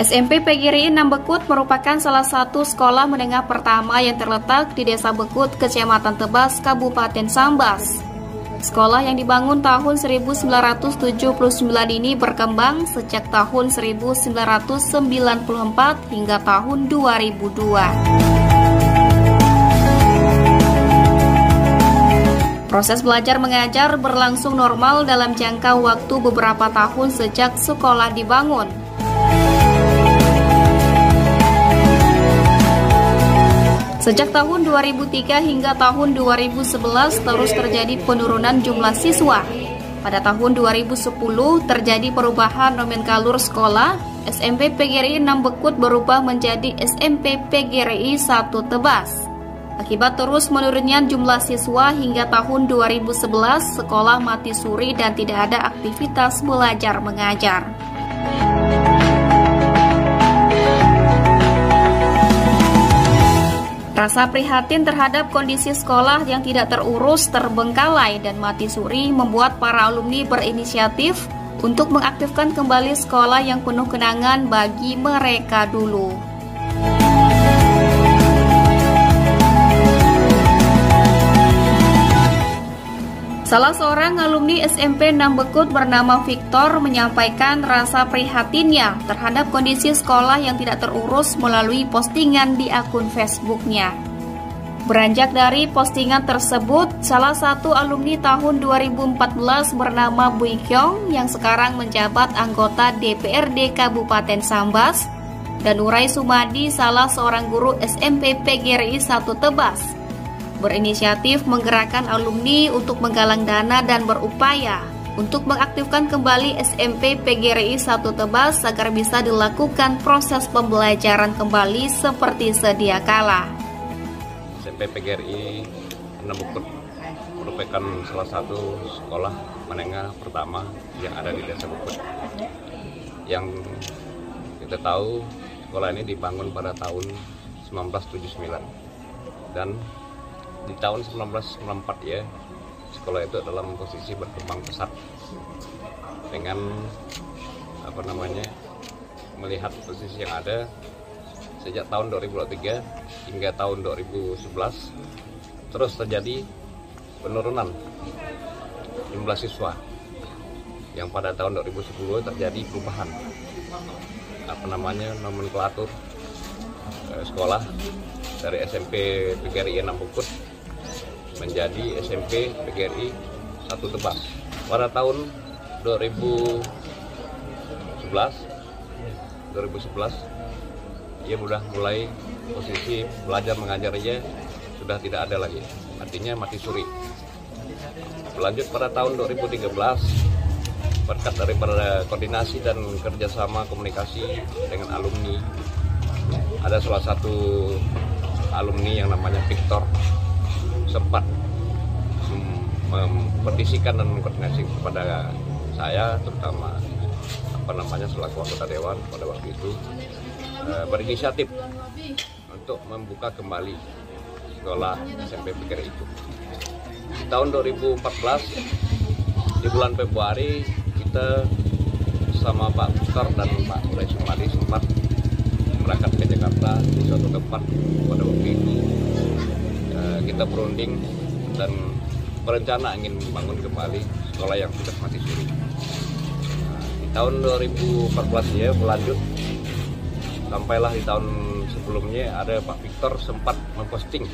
SMP PGRI 6 Bekut merupakan salah satu sekolah menengah pertama yang terletak di Desa Bekut, Kecamatan Tebas, Kabupaten Sambas. Sekolah yang dibangun tahun 1979 ini berkembang sejak tahun 1994 hingga tahun 2002. Proses belajar mengajar berlangsung normal dalam jangka waktu beberapa tahun sejak sekolah dibangun. Sejak tahun 2003 hingga tahun 2011 terus terjadi penurunan jumlah siswa. Pada tahun 2010 terjadi perubahan nomenklatur sekolah. SMP PGRI 6 Bekut berubah menjadi SMP PGRI 1 Tebas. Akibat terus menurunnya jumlah siswa hingga tahun 2011, sekolah mati suri dan tidak ada aktivitas belajar mengajar. Rasa prihatin terhadap kondisi sekolah yang tidak terurus, terbengkalai, dan mati suri membuat para alumni berinisiatif untuk mengaktifkan kembali sekolah yang penuh kenangan bagi mereka dulu. Salah seorang alumni SMP 6 Bekut bernama Victor menyampaikan rasa prihatinnya terhadap kondisi sekolah yang tidak terurus melalui postingan di akun Facebooknya. Beranjak dari postingan tersebut, salah satu alumni tahun 2014 bernama Bui Kyong yang sekarang menjabat anggota DPRD Kabupaten Sambas, dan Urai Sumadi, salah seorang guru SMP PGRI 1 Tebas, berinisiatif menggerakkan alumni untuk menggalang dana dan berupaya untuk mengaktifkan kembali SMP PGRI 1 Tebas agar bisa dilakukan proses pembelajaran kembali seperti sedia kala. SMP PGRI 6 Bekut merupakan salah satu sekolah menengah pertama yang ada di Desa Bekut. Yang kita tahu sekolah ini dibangun pada tahun 1979 dan di tahun 1994 ya, sekolah itu dalam posisi berkembang pesat dengan melihat posisi yang ada sejak tahun 2003 hingga tahun 2011 terus terjadi penurunan jumlah siswa yang pada tahun 2010 terjadi perubahan nomenklatur sekolah dari SMP PGRI 6 Bekut menjadi SMP PGRI 1 Tebas. Pada tahun 2011 ia sudah mulai posisi belajar mengajarnya sudah tidak ada lagi, artinya mati suri. Berlanjut pada tahun 2013 berkat daripada koordinasi dan kerjasama komunikasi dengan alumni, ada salah satu alumni yang namanya Victor sempat memperdisikan dan mengkoordinasi kepada saya, terutama selaku anggota dewan pada waktu itu, berinisiatif untuk membuka kembali sekolah SMP PGRI itu. Di tahun 2014 di bulan Februari kita sama Pak Victor dan Pak Urai Sumadi sempat berangkat ke Jakarta di suatu tempat pada waktu itu. Kita berunding dan berencana ingin membangun kembali sekolah yang sudah mati suri. Di tahun 2014 ya berlanjut sampailah di tahun sebelumnya ada Pak Victor sempat memposting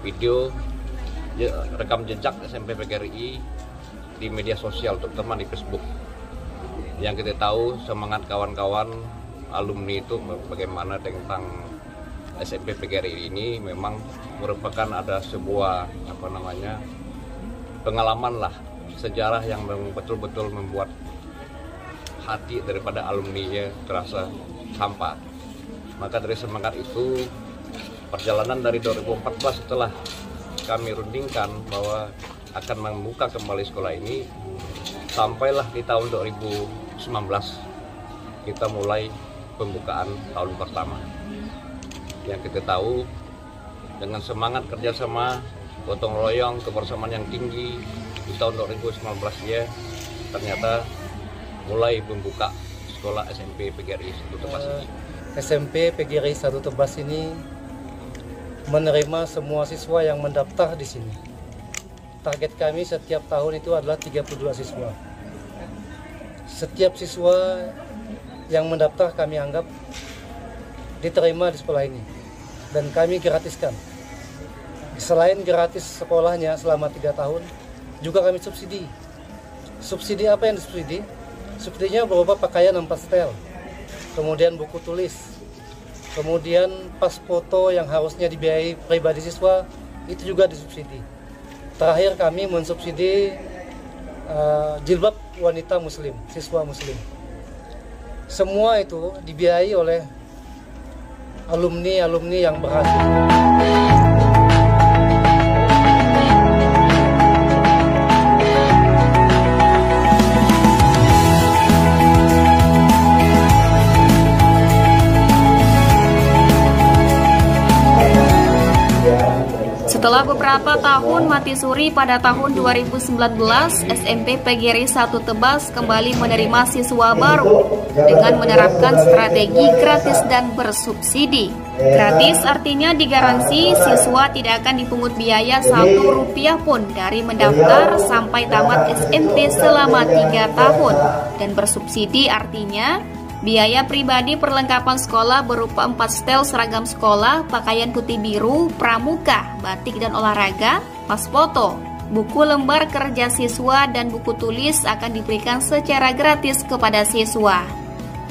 video rekam jejak SMP PGRI di media sosial, terutama di Facebook. Yang kita tahu semangat kawan-kawan alumni itu bagaimana tentang SMP PGRI ini memang merupakan ada sebuah pengalaman lah, sejarah yang betul-betul membuat hati daripada alumni terasa hampa. Maka dari semangat itu, perjalanan dari 2014 setelah kami rundingkan bahwa akan membuka kembali sekolah ini, sampailah di tahun 2019 kita mulai pembukaan tahun pertama. Yang kita tahu dengan semangat kerjasama, gotong royong, kebersamaan yang tinggi di tahun 2019 ya, ternyata mulai membuka sekolah SMP PGRI 1 Tebas ini? SMP PGRI 1 Tebas ini menerima semua siswa yang mendaftar di sini. Target kami setiap tahun itu adalah 32 siswa. Setiap siswa yang mendaftar kami anggap diterima di sekolah ini dan kami gratiskan. Selain gratis sekolahnya selama 3 tahun, juga kami subsidi. Subsidi apa yang disubsidi? Subsidinya berupa pakaian 4 setel, kemudian buku tulis, kemudian pas foto yang harusnya dibiayai pribadi siswa, itu juga disubsidi. Terakhir kami mensubsidi jilbab wanita muslim, siswa muslim. Semua itu dibiayai oleh alumni-alumni yang berhasil. Setelah beberapa tahun mati suri pada tahun 2019, SMP PGRI 1 Tebas kembali menerima siswa baru dengan menerapkan strategi gratis dan bersubsidi. Gratis artinya digaransi siswa tidak akan dipungut biaya Rp1 pun dari mendaftar sampai tamat SMP selama 3 tahun. Dan bersubsidi artinya biaya pribadi perlengkapan sekolah berupa 4 setel seragam sekolah, pakaian putih biru, pramuka, batik dan olahraga, pas foto, buku lembar kerja siswa dan buku tulis akan diberikan secara gratis kepada siswa.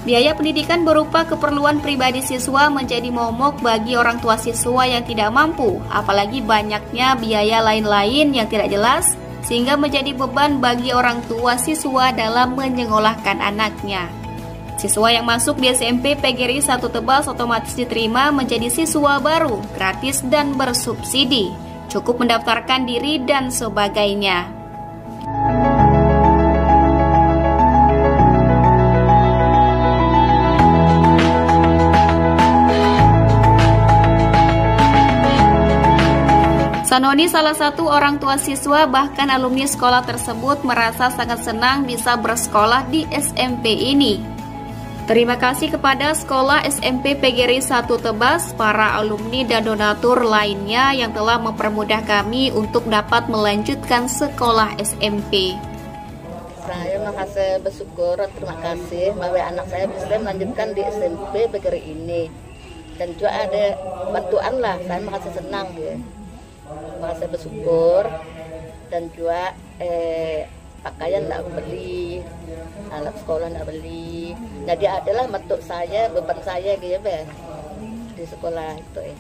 Biaya pendidikan berupa keperluan pribadi siswa menjadi momok bagi orang tua siswa yang tidak mampu, apalagi banyaknya biaya lain-lain yang tidak jelas, sehingga menjadi beban bagi orang tua siswa dalam menyekolahkan anaknya. Siswa yang masuk di SMP PGRI 1 Tebas otomatis diterima menjadi siswa baru, gratis dan bersubsidi. Cukup mendaftarkan diri dan sebagainya. Sanoni, salah satu orang tua siswa bahkan alumni sekolah tersebut, merasa sangat senang bisa bersekolah di SMP ini. Terima kasih kepada sekolah SMP PGRI 1 Tebas, para alumni dan donatur lainnya yang telah mempermudah kami untuk dapat melanjutkan sekolah SMP. Saya makasih bersyukur, terima kasih bahwa anak saya bisa melanjutkan di SMP PGRI ini. Dan juga ada bantuan lah, saya makasih senang ya. Makasih bersyukur dan juga pakaian tidak beli, alat sekolah tidak beli. Jadi adalah bentuk saya, beban saya gitu ya di sekolah itu ya.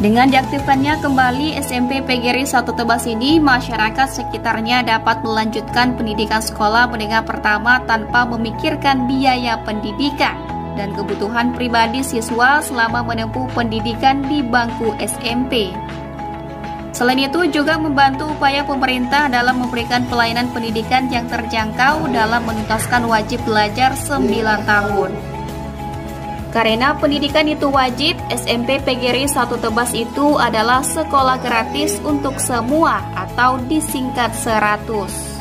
Dengan diaktifkannya kembali SMP PGRI 1 Tebas ini, masyarakat sekitarnya dapat melanjutkan pendidikan sekolah menengah pertama tanpa memikirkan biaya pendidikan dan kebutuhan pribadi siswa selama menempuh pendidikan di bangku SMP. Selain itu juga membantu upaya pemerintah dalam memberikan pelayanan pendidikan yang terjangkau dalam menuntaskan wajib belajar 9 tahun. Karena pendidikan itu wajib, SMP PGRI 1 Tebas itu adalah sekolah gratis untuk semua atau disingkat 100.